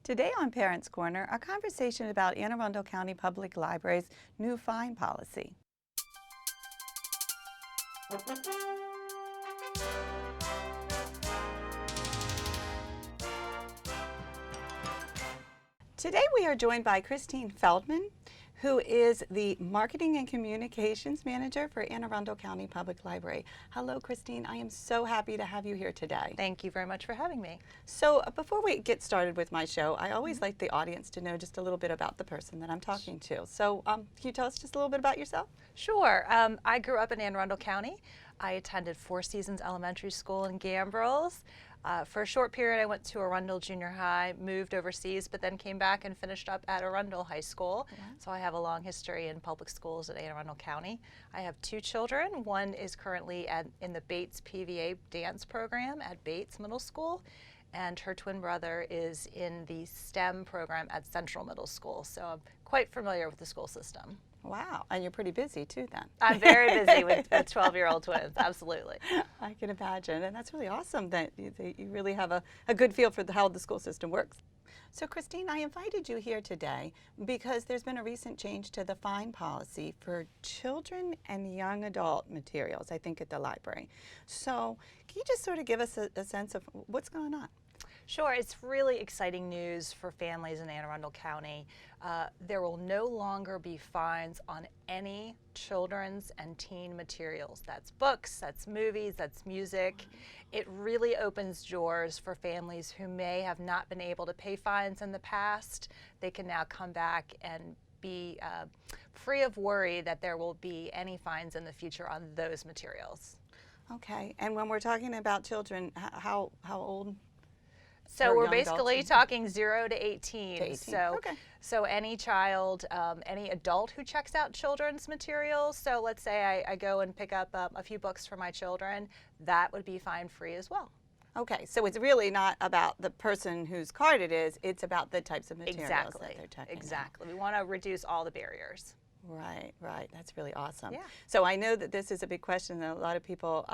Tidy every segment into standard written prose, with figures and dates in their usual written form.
Today on Parents Corner, a conversation about Anne Arundel County Public Library's new fine policy. Today we are joined by Christine Feldmann, who is the Marketing and Communications Manager for Anne Arundel County Public Library. Hello, Christine. I am so happy to have you here today. Thank you very much for having me. So before we get started with my show, I always like the audience to know just a little bit about the person that I'm talking to. So can you tell us just a little bit about yourself? Sure. I grew up in Anne Arundel County. I attended Four Seasons Elementary School in Gambrels. For a short period, I went to Arundel Junior High, moved overseas, but then came back and finished up at Arundel High School. Wow. So I have a long history in public schools at Anne Arundel County. I have two children. One is currently in the Bates PVA dance program at Bates Middle School, and her twin brother is in the STEM program at Central Middle School. So I'm quite familiar with the school system. Wow, and you're pretty busy too then. I'm very busy with 12-year-old twins, absolutely. I can imagine, and that's really awesome that you really have a good feel for how the school system works. So Christine, I invited you here today because there's been a recent change to the fine policy for children and young adult materials, I think, at the library. So can you just sort of give us a sense of what's going on? Sure, it's really exciting news for families in Anne Arundel County. There will no longer be fines on any children's and teen materials. That's books, that's movies, that's music. It really opens doors for families who may have not been able to pay fines in the past. They can now come back and be free of worry that there will be any fines in the future on those materials. Okay, and when we're talking about children, how old? So we're basically talking 0 to 18. To 18. So, okay. So any child, any adult who checks out children's materials, so let's say I go and pick up a few books for my children, that would be fine free as well. Okay, so it's really not about the person whose card it is, it's about the types of materials that they're checking out. Exactly. We want to reduce all the barriers. Right, right. That's really awesome. Yeah. So I know that this is a big question that a lot of people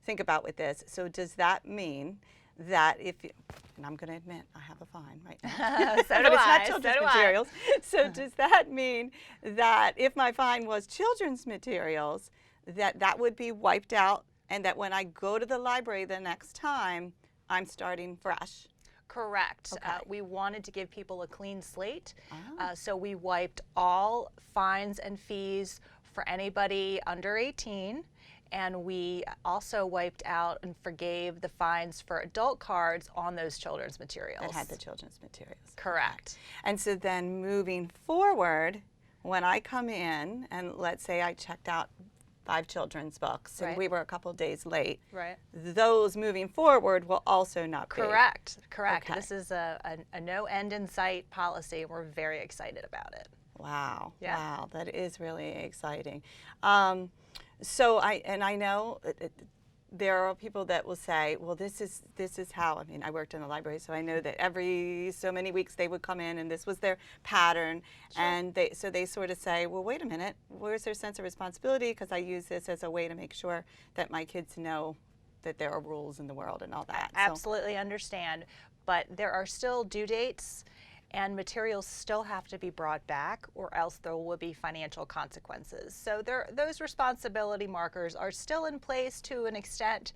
think about with this. So does that mean that if you, and I'm going to admit I have a fine right now, So but do it's I. not children's So do I. materials. So does that mean that if my fine was children's materials, that would be wiped out, and that when I go to the library the next time, I'm starting fresh? Correct. Okay. We wanted to give people a clean slate, Ah. so we wiped all fines and fees for anybody under 18. And we also wiped out and forgave the fines for adult cards on those children's materials. That had the children's materials. Correct. And so then moving forward, when I come in and let's say I checked out 5 children's books and Right. we were a couple days late, Right. those moving forward will also not be. Correct. Correct. Okay. This is a no end in sight policy. We're very excited about it. Wow. Yeah. Wow. That is really exciting. So I know there are people that will say, well, this is how, I mean, I worked in the library, so I know that every so many weeks they would come in and this was their pattern. Sure. And they sort of say, well, wait a minute, where's their sense of responsibility? Because I use this as a way to make sure that my kids know that there are rules in the world and all that. I absolutely understand, but there are still due dates and materials still have to be brought back, or else there will be financial consequences. So those responsibility markers are still in place to an extent,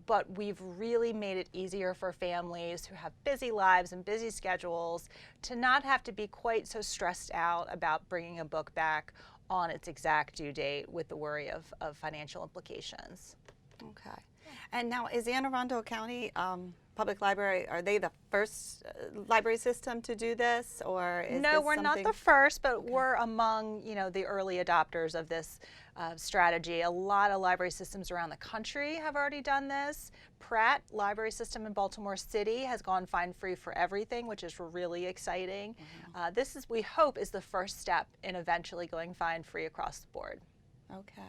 but we've really made it easier for families who have busy lives and busy schedules to not have to be quite so stressed out about bringing a book back on its exact due date with the worry of financial implications. Okay. And now, is Anne Arundel County Public Library, are they the first library system to do this, or is No, this we're not something? the first, but we're among the early adopters of this strategy. A lot of library systems around the country have already done this. Pratt Library System in Baltimore City has gone fine-free for everything, which is really exciting. This is, we hope, is the first step in eventually going fine-free across the board. Okay.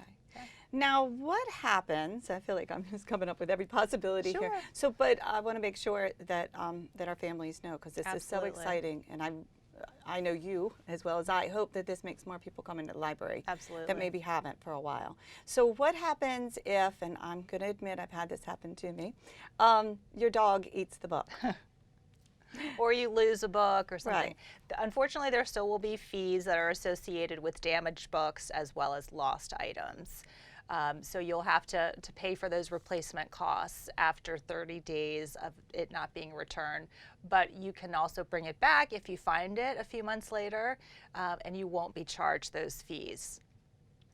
Now, what happens? I feel like I'm just coming up with every possibility here. Sure. So, but I want to make sure that that our families know, because this is so Absolutely. exciting, and I know you as well as I hope that this makes more people come into the library Absolutely. that maybe haven't for a while. So, what happens if, and I'm going to admit I've had this happen to me, your dog eats the book? or you lose a book or something. Right. Unfortunately, there still will be fees that are associated with damaged books as well as lost items. So you'll have to pay for those replacement costs after 30 days of it not being returned. But you can also bring it back if you find it a few months later, and you won't be charged those fees.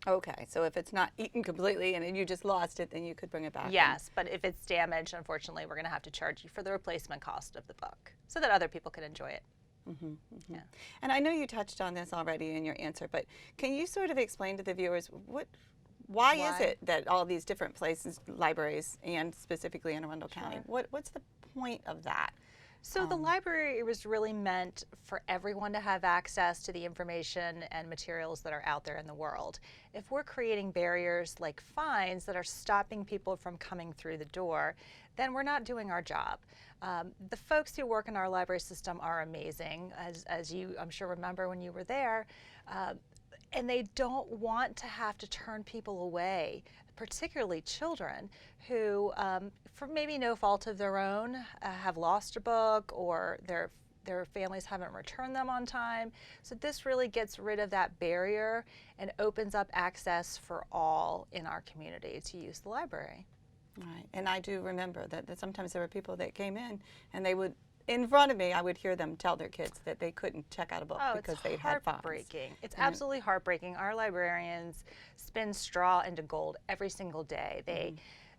Okay, so if it's not eaten completely and you just lost it, then you could bring it back. Yes, but if it's damaged, unfortunately, we're going to have to charge you for the replacement cost of the book so that other people can enjoy it. Yeah. And I know you touched on this already in your answer, but can you sort of explain to the viewers why is it that all these different places, libraries, and specifically in Arundel County, what's the point of that? So the library was really meant for everyone to have access to the information and materials that are out there in the world. If we're creating barriers like fines that are stopping people from coming through the door, then we're not doing our job. The folks who work in our library system are amazing, as you, I'm sure, remember when you were there. And they don't want to have to turn people away, particularly children who, for maybe no fault of their own, have lost a book or their families haven't returned them on time. So this really gets rid of that barrier and opens up access for all in our community to use the library. Right, and I do remember that sometimes there were people that came in and they would, in front of me, I would hear them tell their kids that they couldn't check out a book because they had fines. It's heartbreaking. It's absolutely heartbreaking. Our librarians spin straw into gold every single day.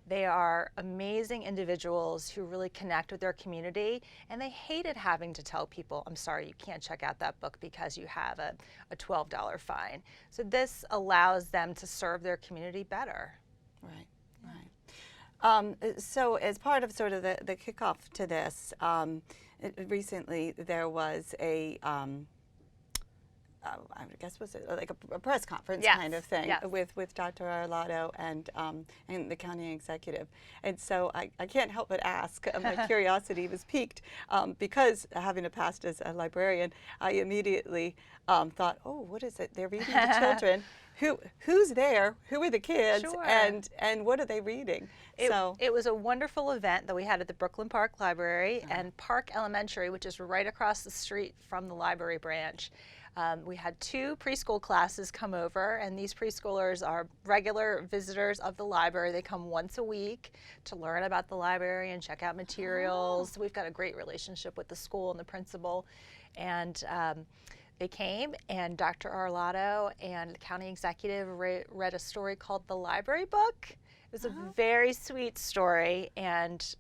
They are amazing individuals who really connect with their community, and they hated having to tell people, I'm sorry, you can't check out that book because you have a $12 fine. So this allows them to serve their community better. Right, right. So as part of sort of the kickoff to this, recently there was a, I guess was it like a press conference kind of thing with Dr. Arlotto and the county executive. And so I can't help but ask, my curiosity was piqued because having a past as a librarian, I immediately thought, oh, what is it? They're reading to children. Who's there? Who are the kids? Sure. And what are they reading? It was a wonderful event that we had at the Brooklyn Park Library and Park Elementary, which is right across the street from the library branch. We had 2 preschool classes come over, and these preschoolers are regular visitors of the library. They come once a week to learn about the library and check out materials. We've got a great relationship with the school and the principal. And they came, and Dr. Arlotto and the county executive read a story called The Library Book. It was a very sweet story, and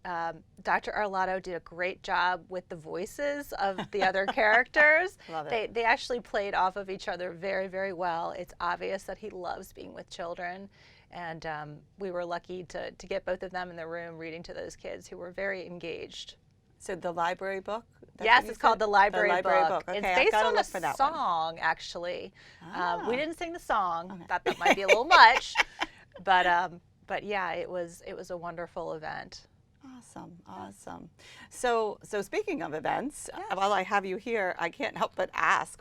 Dr. Arlotto did a great job with the voices of the other characters. Love it. They actually played off of each other very, very well. It's obvious that he loves being with children, and we were lucky to get both of them in the room reading to those kids who were very engaged. So the library book? Yes, it's called The Library Book. Okay, It's based on a song, actually. We didn't sing the song. Thought that might be a little much, but yeah, it was a wonderful event. Awesome, awesome. So speaking of events, while I have you here, I can't help but ask,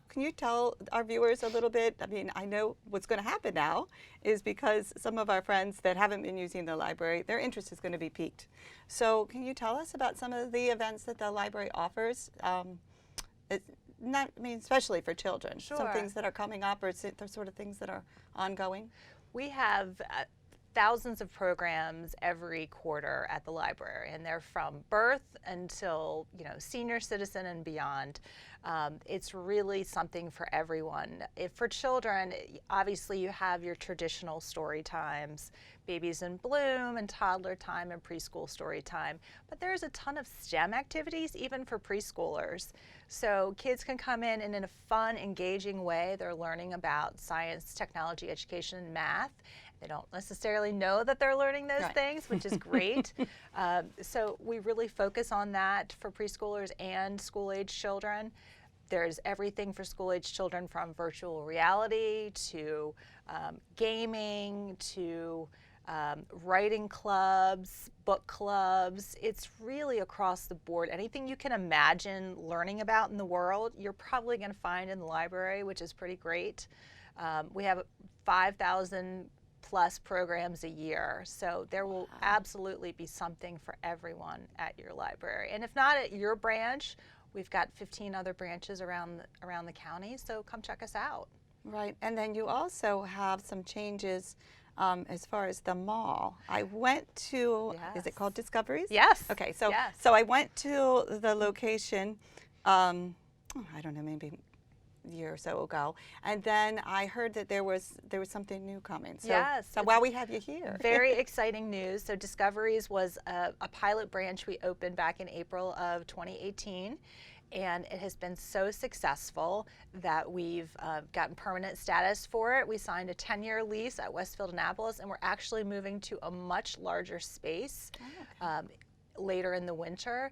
can you tell our viewers a little bit? I mean, I know what's going to happen now is because some of our friends that haven't been using the library, their interest is going to be piqued. So can you tell us about some of the events that the library offers? Especially for children. Sure. Some things that are coming up, or the sort of things that are ongoing. We have thousands of programs every quarter at the library, and they're from birth until senior citizen and beyond. It's really something for everyone. For children, obviously you have your traditional story times, Babies in Bloom and toddler time and preschool story time, but there's a ton of STEM activities even for preschoolers. So kids can come in and in a fun, engaging way, they're learning about science, technology, education, and math. They don't necessarily know that they're learning those things, which is great. So we really focus on that for preschoolers and school-age children. There's everything for school-age children, from virtual reality to gaming to writing clubs, book clubs. It's really across the board. Anything you can imagine learning about in the world, you're probably going to find in the library, which is pretty great. We have 5,000 plus programs a year. So there will absolutely be something for everyone at your library. And if not at your branch, we've got 15 other branches around the county, so come check us out. Right, and then you also have some changes as far as the mall. I went to, is it called Discoveries? Yes. Okay, so yes. so I went to the location, I don't know, maybe a year or so ago, and then I heard that there was something new coming. So, yes. So while we have you here. Very exciting news. So Discoveries was a pilot branch we opened back in April of 2018. And it has been so successful that we've gotten permanent status for it. We signed a 10-year lease at Westfield Annapolis, and we're actually moving to a much larger space later in the winter.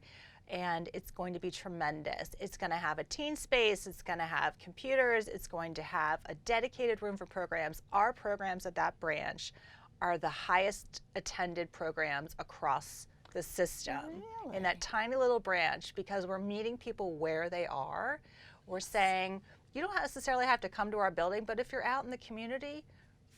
And it's going to be tremendous. It's going to have a teen space, it's going to have computers, it's going to have a dedicated room for programs. Our programs at that branch are the highest attended programs across the system in that tiny little branch, because we're meeting people where they are. We're saying, you don't necessarily have to come to our building, but if you're out in the community,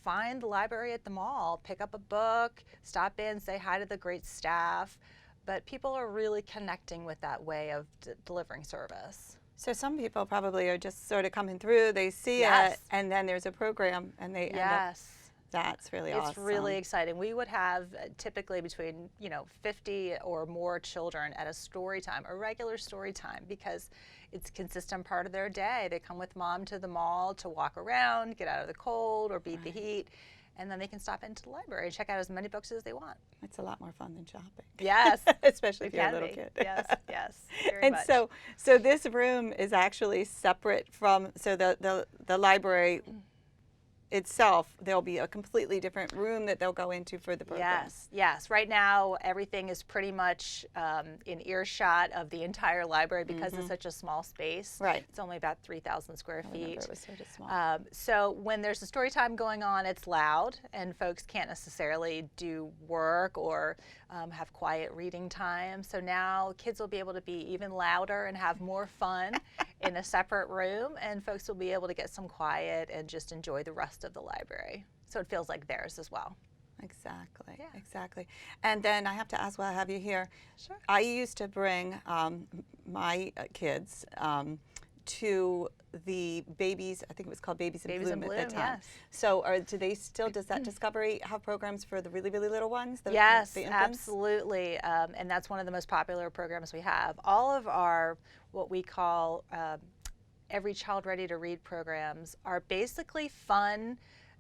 find the library at the mall, pick up a book, stop in, say hi to the great staff. But people are really connecting with that way of delivering service. So some people probably are just sort of coming through, they see it, and then there's a program, and they end up. That's really awesome. It's really exciting. We would have typically between 50 or more children at a story time, a regular story time, because it's a consistent part of their day. They come with mom to the mall to walk around, get out of the cold or beat the heat, and then they can stop into the library and check out as many books as they want. It's a lot more fun than shopping. Yes. Especially if you're a little kid. Yes, yes, very and much. So this room is actually separate from, so the library itself, there'll be a completely different room that they'll go into for the program. Yes. Right now, everything is pretty much in earshot of the entire library because it's such a small space. Right. It's only about 3,000 square feet. It was sort of small. So when there's a story time going on, it's loud, and folks can't necessarily do work or have quiet reading time. So now kids will be able to be even louder and have more fun in a separate room, and folks will be able to get some quiet and just enjoy the rest of the library. So it feels like theirs as well. Exactly, exactly. And then I have to ask while I have you here, Sure. I used to bring my kids to the babies, I think it was called Babies in Bloom at that time. Yes. So do they still, does that Discovery have programs for the really, really little ones? Yes, the infants? absolutely. And that's one of the most popular programs we have. All of our, what we call Every Child Ready to Read programs are basically fun,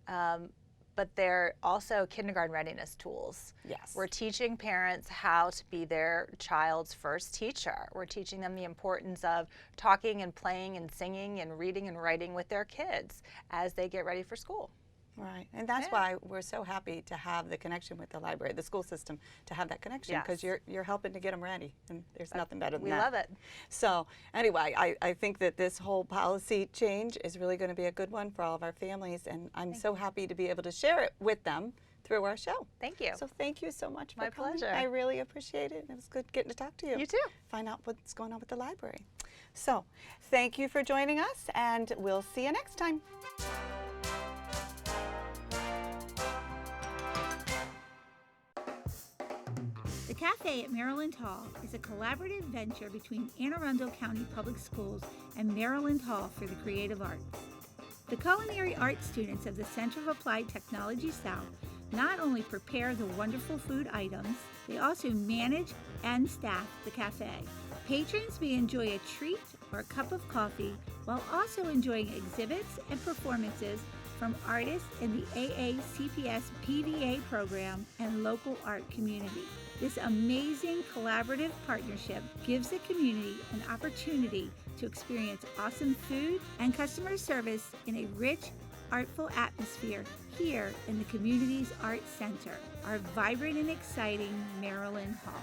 but they're also kindergarten readiness tools. Yes. We're teaching parents how to be their child's first teacher. We're teaching them the importance of talking and playing and singing and reading and writing with their kids as they get ready for school. Right, and that's why we're so happy to have the connection with the library, the school system, to have that connection, because you're helping to get them ready, and there's nothing better than that. We love it. So anyway, I think that this whole policy change is really going to be a good one for all of our families, and I'm so happy to be able to share it with them through our show. Thank you. So thank you so much for My coming. pleasure. I really appreciate it. It was good getting to talk to you. You too. Find out what's going on with the library. So thank you for joining us, and we'll see you next time. The Cafe at Maryland Hall is a collaborative venture between Anne Arundel County Public Schools and Maryland Hall for the Creative Arts. The culinary arts students of the Center of Applied Technology South not only prepare the wonderful food items, they also manage and staff the cafe. Patrons may enjoy a treat or a cup of coffee while also enjoying exhibits and performances from artists in the AACPS PVA program and local art community. This amazing collaborative partnership gives the community an opportunity to experience awesome food and customer service in a rich, artful atmosphere here in the community's Arts Center, our vibrant and exciting Maryland Hall.